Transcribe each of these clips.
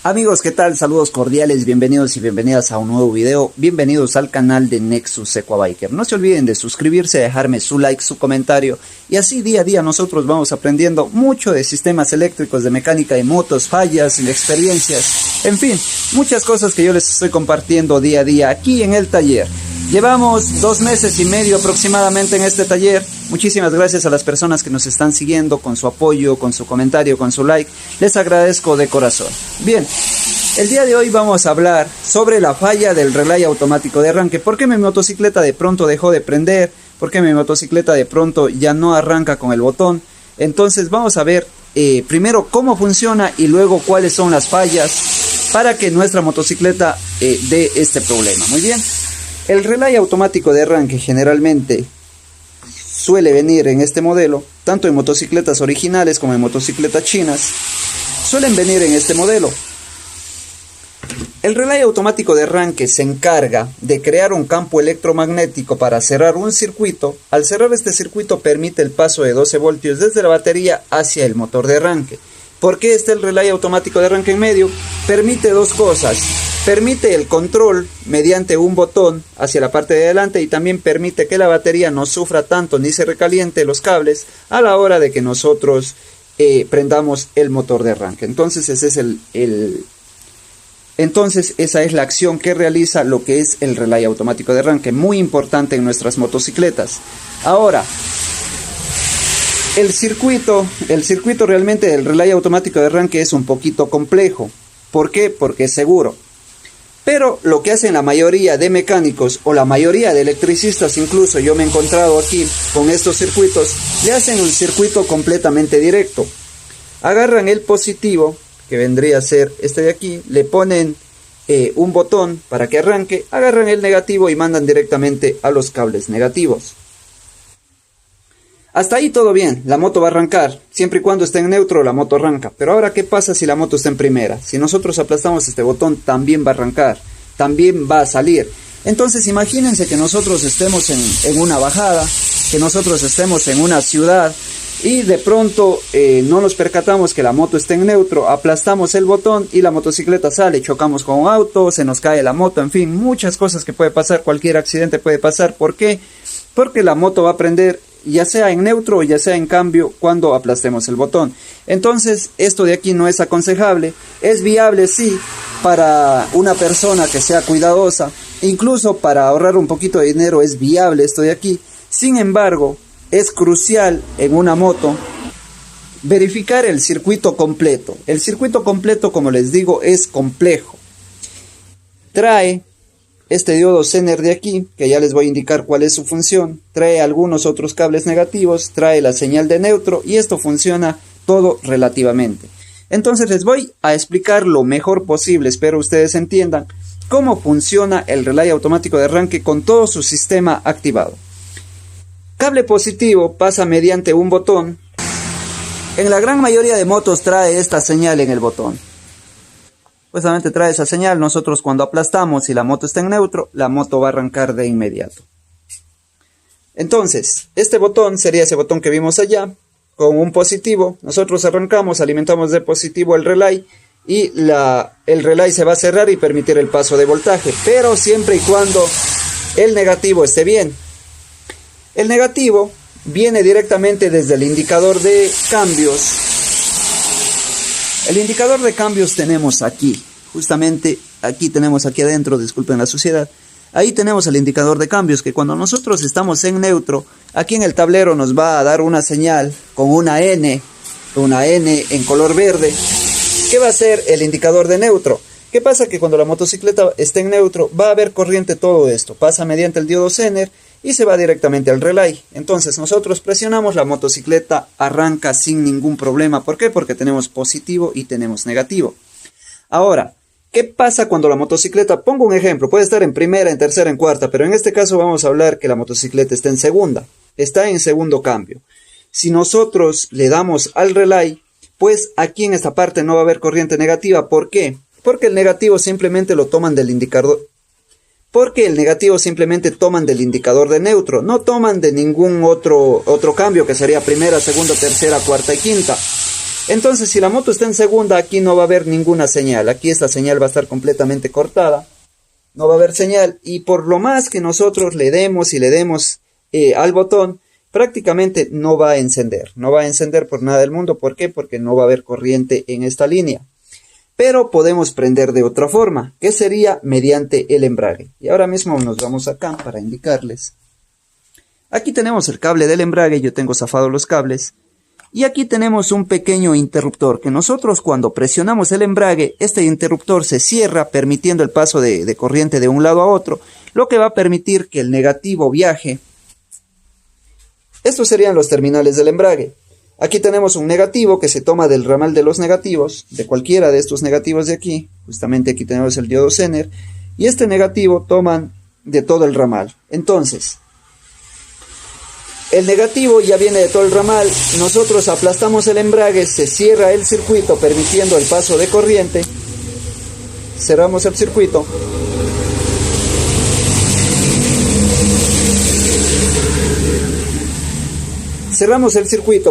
Amigos, ¿qué tal? Saludos cordiales, bienvenidos y bienvenidas a un nuevo video. Bienvenidos al canal de Nexus Equabiker. No se olviden de suscribirse, dejarme su like, su comentario. Y así día a día nosotros vamos aprendiendo mucho de sistemas eléctricos, de mecánica de motos, fallas, experiencias. En fin, muchas cosas que yo les estoy compartiendo día a día aquí en el taller. Llevamos 2 meses y medio aproximadamente en este taller. Muchísimas gracias a las personas que nos están siguiendo con su apoyo, con su comentario, con su like. Les agradezco de corazón. Bien, el día de hoy vamos a hablar sobre la falla del relay automático de arranque. ¿Por qué mi motocicleta de pronto dejó de prender? ¿Por qué mi motocicleta de pronto ya no arranca con el botón? Entonces vamos a ver primero cómo funciona y luego cuáles son las fallas para que nuestra motocicleta dé este problema. Muy bien. El relay automático de arranque generalmente suele venir en este modelo, tanto en motocicletas originales como en motocicletas chinas, suelen venir en este modelo. El relay automático de arranque se encarga de crear un campo electromagnético para cerrar un circuito. Al cerrar este circuito permite el paso de 12 voltios desde la batería hacia el motor de arranque. ¿Por qué está el relay automático de arranque en medio? Permite dos cosas. Permite el control mediante un botón hacia la parte de adelante y también permite que la batería no sufra tanto ni se recaliente los cables a la hora de que nosotros prendamos el motor de arranque. Entonces esa es la acción que realiza lo que es el relay automático de arranque, muy importante en nuestras motocicletas. Ahora, el circuito realmente del relay automático de arranque es un poquito complejo. ¿Por qué? Porque es seguro. Pero lo que hacen la mayoría de mecánicos o la mayoría de electricistas, incluso yo me he encontrado aquí con estos circuitos, le hacen un circuito completamente directo. Agarran el positivo, que vendría a ser este de aquí, le ponen un botón para que arranque, agarran el negativo y mandan directamente a los cables negativos. Hasta ahí todo bien, la moto va a arrancar, siempre y cuando esté en neutro la moto arranca. Pero ahora, ¿qué pasa si la moto está en primera? Si nosotros aplastamos este botón, también va a arrancar, también va a salir. Entonces imagínense que nosotros estemos en una bajada, que nosotros estemos en una ciudad y de pronto no nos percatamos que la moto está en neutro, aplastamos el botón y la motocicleta sale, chocamos con un auto, se nos cae la moto, en fin, muchas cosas que puede pasar, cualquier accidente puede pasar. ¿Por qué? Porque la moto va a prender ya sea en neutro o ya sea en cambio cuando aplastemos el botón. Entonces esto de aquí no es aconsejable. Es viable sí para una persona que sea cuidadosa, incluso para ahorrar un poquito de dinero es viable esto de aquí. Sin embargo, es crucial en una moto verificar el circuito completo. El circuito completo, como les digo, es complejo. Trae este diodo Zener de aquí, que ya les voy a indicar cuál es su función, trae algunos otros cables negativos, trae la señal de neutro y esto funciona todo relativamente. Entonces les voy a explicar lo mejor posible, espero ustedes entiendan cómo funciona el relay automático de arranque con todo su sistema activado. Cable positivo pasa mediante un botón. En la gran mayoría de motos trae esta señal en el botón. Justamente trae esa señal. Nosotros cuando aplastamos y la moto está en neutro, la moto va a arrancar de inmediato. Entonces, este botón sería ese botón que vimos allá, con un positivo. Nosotros arrancamos, alimentamos de positivo el relay y el relay se va a cerrar y permitir el paso de voltaje, pero siempre y cuando el negativo esté bien. El negativo viene directamente desde el indicador de cambios. El indicador de cambios tenemos aquí, justamente aquí tenemos aquí adentro, disculpen la suciedad. Ahí tenemos el indicador de cambios que cuando nosotros estamos en neutro, aquí en el tablero nos va a dar una señal con una N en color verde, que va a ser el indicador de neutro. ¿Qué pasa? Que cuando la motocicleta está en neutro va a haber corriente todo esto, pasa mediante el diodo Zener y se va directamente al relay. Entonces nosotros presionamos, la motocicleta arranca sin ningún problema. ¿Por qué? Porque tenemos positivo y tenemos negativo. Ahora, ¿qué pasa cuando la motocicleta, pongo un ejemplo, puede estar en primera, en tercera, en cuarta, pero en este caso vamos a hablar que la motocicleta está en segunda, está en segundo cambio? Si nosotros le damos al relay, pues aquí en esta parte no va a haber corriente negativa. ¿Por qué? Porque el negativo simplemente lo toman del indicador. Porque el negativo simplemente toman del indicador de neutro, no toman de ningún otro cambio que sería primera, segunda, tercera, cuarta y quinta. Entonces, si la moto está en segunda, aquí no va a haber ninguna señal. Aquí esta señal va a estar completamente cortada. No va a haber señal. Y por lo más que nosotros le demos y le demos al botón, prácticamente no va a encender. No va a encender por nada del mundo. ¿Por qué? Porque no va a haber corriente en esta línea. Pero podemos prender de otra forma, que sería mediante el embrague. Y ahora mismo nos vamos acá para indicarles. Aquí tenemos el cable del embrague. Yo tengo zafado los cables. Y aquí tenemos un pequeño interruptor que nosotros cuando presionamos el embrague, este interruptor se cierra permitiendo el paso de corriente de un lado a otro, lo que va a permitir que el negativo viaje. Estos serían los terminales del embrague. Aquí tenemos un negativo que se toma del ramal de los negativos, de cualquiera de estos negativos de aquí. Justamente aquí tenemos el diodo Zener. Y este negativo toman de todo el ramal. Entonces, el negativo ya viene de todo el ramal, nosotros aplastamos el embrague, se cierra el circuito permitiendo el paso de corriente, cerramos el circuito,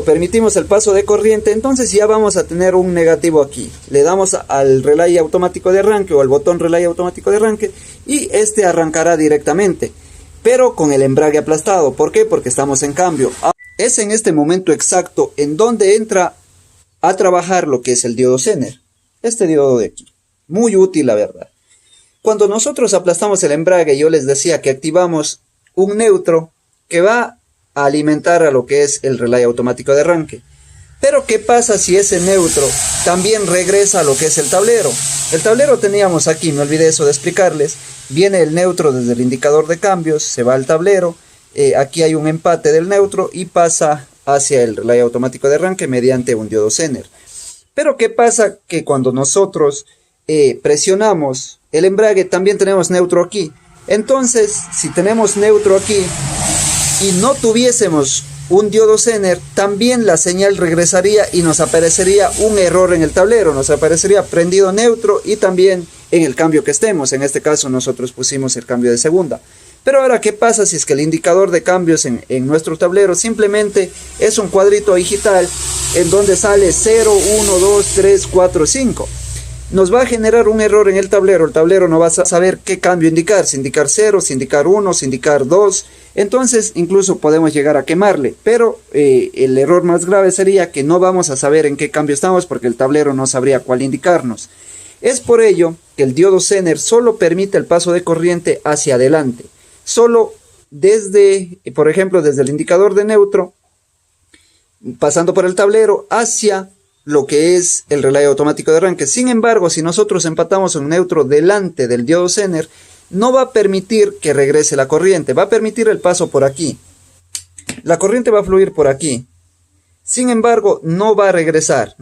permitimos el paso de corriente, entonces ya vamos a tener un negativo aquí. Le damos al relay automático de arranque o al botón relay automático de arranque y este arrancará directamente, pero con el embrague aplastado. ¿Por qué? Porque estamos en cambio. Es en este momento exacto en donde entra a trabajar lo que es el diodo Zener. Este diodo de aquí. Muy útil, la verdad. Cuando nosotros aplastamos el embrague, yo les decía que activamos un neutro que va a alimentar a lo que es el relay automático de arranque. Pero ¿qué pasa si ese neutro también regresa a lo que es el tablero? El tablero teníamos aquí, me olvidé eso de explicarles. Viene el neutro desde el indicador de cambios, se va al tablero. Aquí hay un empate del neutro y pasa hacia el relay automático de arranque mediante un diodo Zener. Pero ¿qué pasa? Que cuando nosotros presionamos el embrague también tenemos neutro aquí. Entonces, si tenemos neutro aquí y no tuviésemos un diodo Zener, también la señal regresaría y nos aparecería un error en el tablero, nos aparecería prendido neutro y también en el cambio que estemos. En este caso nosotros pusimos el cambio de segunda. Pero ahora, ¿qué pasa si es que el indicador de cambios en nuestro tablero simplemente es un cuadrito digital en donde sale 0, 1, 2, 3, 4, 5? Nos va a generar un error en el tablero no va a saber qué cambio indicar, si indicar 0, si indicar 1, si indicar 2, entonces incluso podemos llegar a quemarle, pero el error más grave sería que no vamos a saber en qué cambio estamos porque el tablero no sabría cuál indicarnos. Es por ello que el diodo Zener solo permite el paso de corriente hacia adelante, solo desde, por ejemplo, desde el indicador de neutro, pasando por el tablero hacia lo que es el relay automático de arranque. Sin embargo, si nosotros empatamos un neutro delante del diodo Zener, no va a permitir que regrese la corriente, va a permitir el paso por aquí. La corriente va a fluir por aquí. Sin embargo, no va a regresar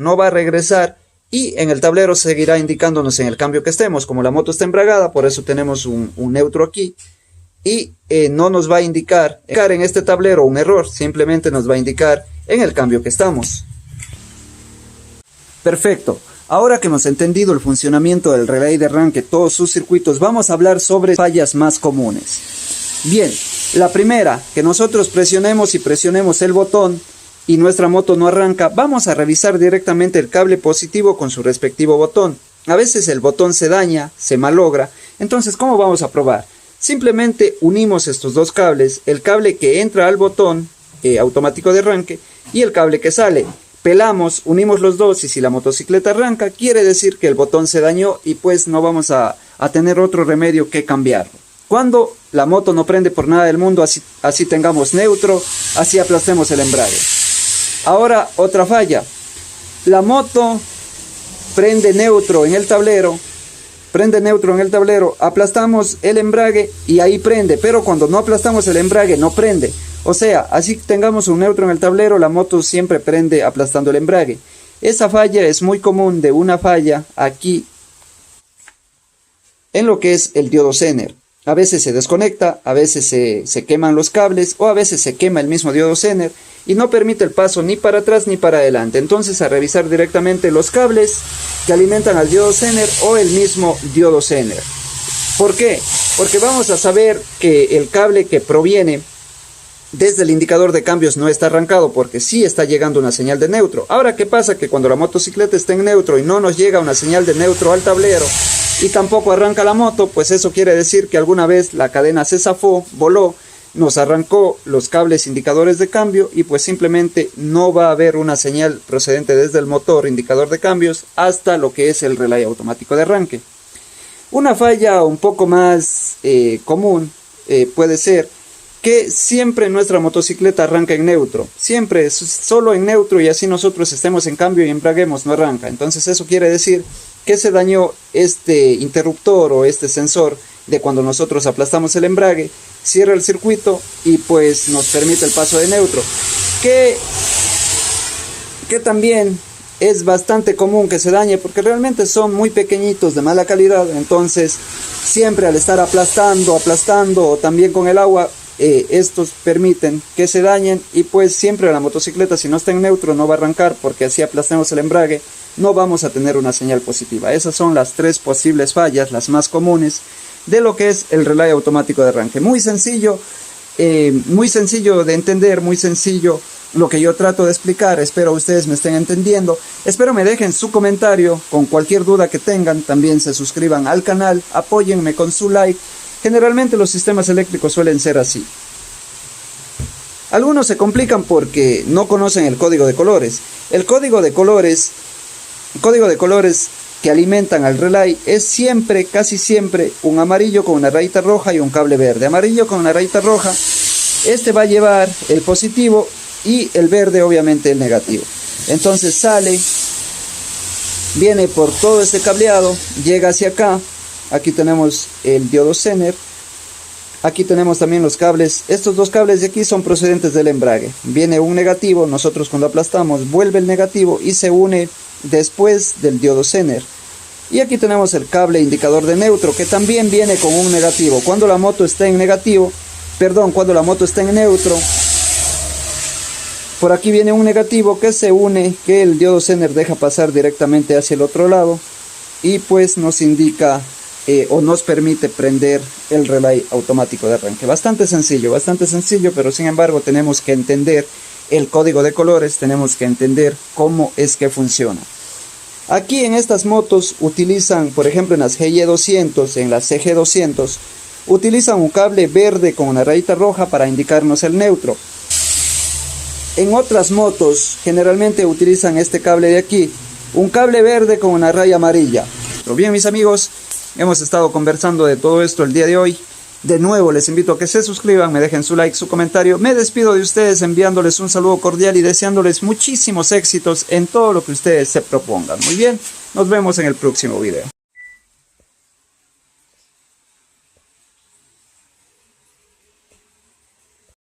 y en el tablero seguirá indicándonos en el cambio que estemos. Como la moto está embragada, por eso tenemos un neutro aquí. Y no nos va a indicar en este tablero un error, simplemente nos va a indicar en el cambio que estamos. Perfecto. Ahora que hemos entendido el funcionamiento del relay de arranque, todos sus circuitos, vamos a hablar sobre fallas más comunes. Bien, la primera, que nosotros presionemos el botón y nuestra moto no arranca, vamos a revisar directamente el cable positivo con su respectivo botón. A veces el botón se daña, se malogra, entonces ¿cómo vamos a probar? Simplemente unimos estos dos cables, el cable que entra al botón automático de arranque y el cable que sale. Pelamos, unimos los dos y si la motocicleta arranca, quiere decir que el botón se dañó y pues no vamos a tener otro remedio que cambiarlo. Cuando la moto no prende por nada del mundo, así tengamos neutro, así aplastemos el embrague. Ahora otra falla, la moto prende neutro en el tablero, aplastamos el embrague y ahí prende, pero cuando no aplastamos el embrague no prende. O sea, así tengamos un neutro en el tablero, la moto siempre prende aplastando el embrague. Esa falla es muy común de una falla aquí en lo que es el diodo Zener. A veces se desconecta, a veces se queman los cables o a veces se quema el mismo diodo Zener y no permite el paso ni para atrás ni para adelante. Entonces a revisar directamente los cables que alimentan al diodo Zener o el mismo diodo Zener. ¿Por qué? Porque vamos a saber que el cable que proviene desde el indicador de cambios no está arrancado porque sí está llegando una señal de neutro. Ahora, ¿qué pasa? Que cuando la motocicleta está en neutro y no nos llega una señal de neutro al tablero y tampoco arranca la moto, pues eso quiere decir que alguna vez la cadena se zafó, voló, nos arrancó los cables indicadores de cambio y pues simplemente no va a haber una señal procedente desde el motor indicador de cambios hasta lo que es el relay automático de arranque. Una falla un poco más común puede ser que siempre nuestra motocicleta arranca en neutro, siempre solo en neutro, y así nosotros estemos en cambio y embraguemos, no arranca. Entonces eso quiere decir que se dañó este interruptor o este sensor de cuando nosotros aplastamos el embrague, cierra el circuito y pues nos permite el paso de neutro, que también es bastante común que se dañe porque realmente son muy pequeñitos, de mala calidad. Entonces siempre al estar aplastando o también con el agua, estos permiten que se dañen y pues siempre la motocicleta, si no está en neutro, no va a arrancar porque así aplastemos el embrague, no vamos a tener una señal positiva. Esas son las tres posibles fallas, las más comunes de lo que es el relay automático de arranque. Muy sencillo de entender, muy sencillo lo que yo trato de explicar. Espero ustedes me estén entendiendo. Espero me dejen su comentario con cualquier duda que tengan. También se suscriban al canal, apóyenme con su like. Generalmente los sistemas eléctricos suelen ser así. Algunos se complican porque no conocen el código de colores. El código de colores que alimentan al relay es siempre, casi siempre, un amarillo con una rayita roja y un cable verde. Amarillo con una rayita roja, este va a llevar el positivo y el verde obviamente el negativo. Entonces sale, viene por todo este cableado, llega hacia acá. Aquí tenemos el diodo Zener. Aquí tenemos también los cables. Estos dos cables de aquí son procedentes del embrague. Viene un negativo, nosotros cuando aplastamos vuelve el negativo y se une después del diodo Zener. Y aquí tenemos el cable indicador de neutro, que también viene con un negativo. Cuando la moto está en neutro, por aquí viene un negativo que se une, que el diodo Zener deja pasar directamente hacia el otro lado y pues nos indica o nos permite prender el relay automático de arranque. Bastante sencillo, pero sin embargo tenemos que entender el código de colores, tenemos que entender cómo es que funciona. Aquí en estas motos utilizan, por ejemplo en las GY200, en las CG200, utilizan un cable verde con una rayita roja para indicarnos el neutro. En otras motos generalmente utilizan este cable de aquí, un cable verde con una raya amarilla. Pero bien, mis amigos, hemos estado conversando de todo esto el día de hoy. De nuevo les invito a que se suscriban, me dejen su like, su comentario. Me despido de ustedes enviándoles un saludo cordial y deseándoles muchísimos éxitos en todo lo que ustedes se propongan. Muy bien, nos vemos en el próximo video.